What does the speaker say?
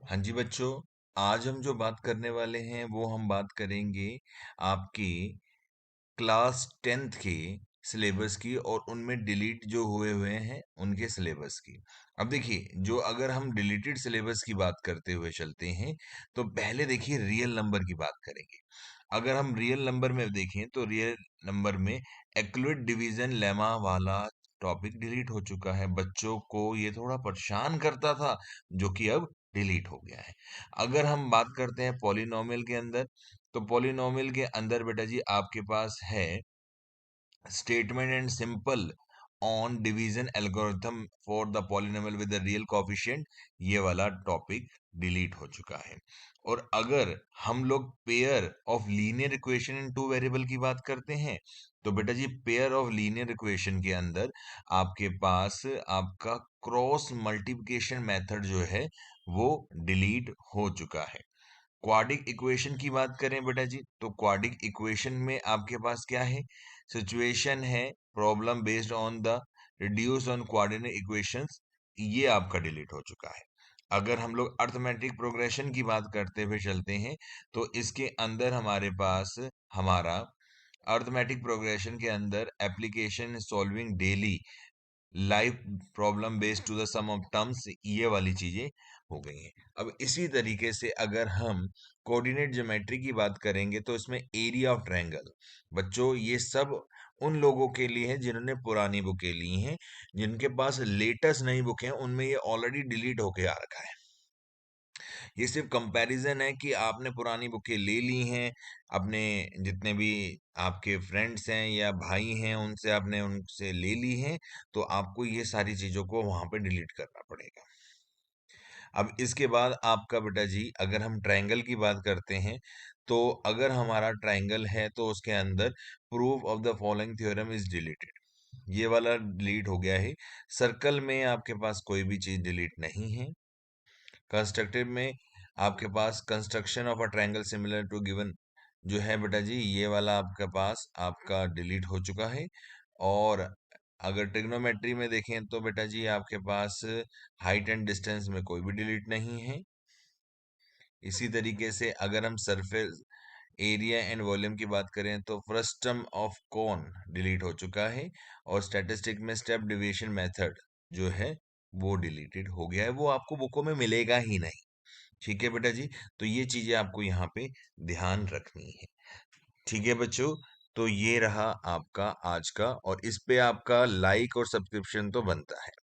हाँ जी बच्चों, आज हम जो बात करने वाले हैं वो हम बात करेंगे आपकी क्लास 10th के सिलेबस की और उनमें डिलीट जो हुए हुए हैं उनके सिलेबस की। अब देखिए, जो अगर हम डिलीटेड सिलेबस की बात करते हुए चलते हैं तो पहले देखिए रियल नंबर की बात करेंगे। अगर हम रियल नंबर में देखें तो रियल नंबर में एक्यूरेट डिवीजन लेमा वाला टॉपिक डिलीट हो चुका है। बच्चों को ये थोड़ा परेशान करता था, जो कि अब डिलीट हो गया है। अगर हम बात करते हैं पॉलिनोमियल के अंदर, तो पॉलिनोमियल के अंदर बेटा जी आपके पास है statement and simple on division algorithm for the polynomial with the real coefficient, ये वाला टॉपिक डिलीट हो चुका है। और अगर हम लोग pair of linear equation in two variable की बात करते हैं, तो बेटा जी पेयर ऑफ लीनियर इक्वेशन के अंदर आपके पास आपका क्रॉस मल्टीप्लिकेशन मेथड जो है वो डिलीट हो चुका है। क्वाड्रिक इक्वेशन की बात करें बेटा जी, तो क्वाड्रिक इक्वेशन में आपके पास क्या है, सिचुएशन है problem based on the reduce on quadratic equations, ये आपका डिलीट हो चुका है। अगर हम लोग अर्थमेटिक प्रोग्रेशन की बात करते हुए चलते हैं, तो इसके अंदर हमारे पास हमारा अर्थमेटिक प्रोग्रेशन के अंदर application solving daily life problem based to the sum of terms, ये वाली चीजें हो गई हैं। अब इसी तरीके से अगर हम कोऑर्डिनेट ज्योमेट्री की बात करेंगे, तो इसमें एरिया ऑफ ट्रायंगल, बच्चों ये सब उन लोगों के लिए है जिन्होंने पुरानी बुकें ली हैं। जिनके पास लेटेस्ट नई बुकें हैं उनमें ये ऑलरेडी डिलीट होके आ रखा है। ये सिर्फ कंपैरिजन है कि आपने पुरानी बुकें ले ली हैं, अपने जितने भी आपके फ्रेंड्स हैं या भाई हैं उनसे आपने उनसे ले ली हैं, तो आपको ये सारी चीजों को वहां पे डिलीट करना पड़ेगा। अब इसके बाद आपका बेटा जी अगर हम ट्रायंगल की बात करते हैं, तो अगर हमारा ट्रायंगल है तो उसके अंदर proof of the following theorem is deleted, ये वाला डिलीट हो गया है। सर्कल में आपके पास कोई भी चीज डिलीट नहीं है। कंस्ट्रक्टिव में आपके पास construction of a triangle similar to given जो है बेटा जी, ये वाला आपके पास आपका डिलीट हो चुका है। और अगर ट्रिग्नोमेट्री में देखें तो बेटा जी आपके पास हाइट एंड डिस्टेंस में कोई भी डिलीट नहीं है। इसी तरीके से अगर हम सरफेस एरिया एंड वॉल्यूम की बात करें तो फ्रस्टम ऑफ कोन डिलीट हो चुका है। और स्टैटिस्टिक में स्टेप डिविएशन मेथड जो है वो डिलीटेड हो गया है, वो आपको बुकों में मिलेगा ही नहीं। ठीक है बेटा जी, तो ये चीजें आपको यहाँ पे ध्यान रखनी है। ठीक है बच्चों, तो ये रहा आपका आज का, और इस पे आपका लाइक और सब्सक्रिप्शन तो बनता है।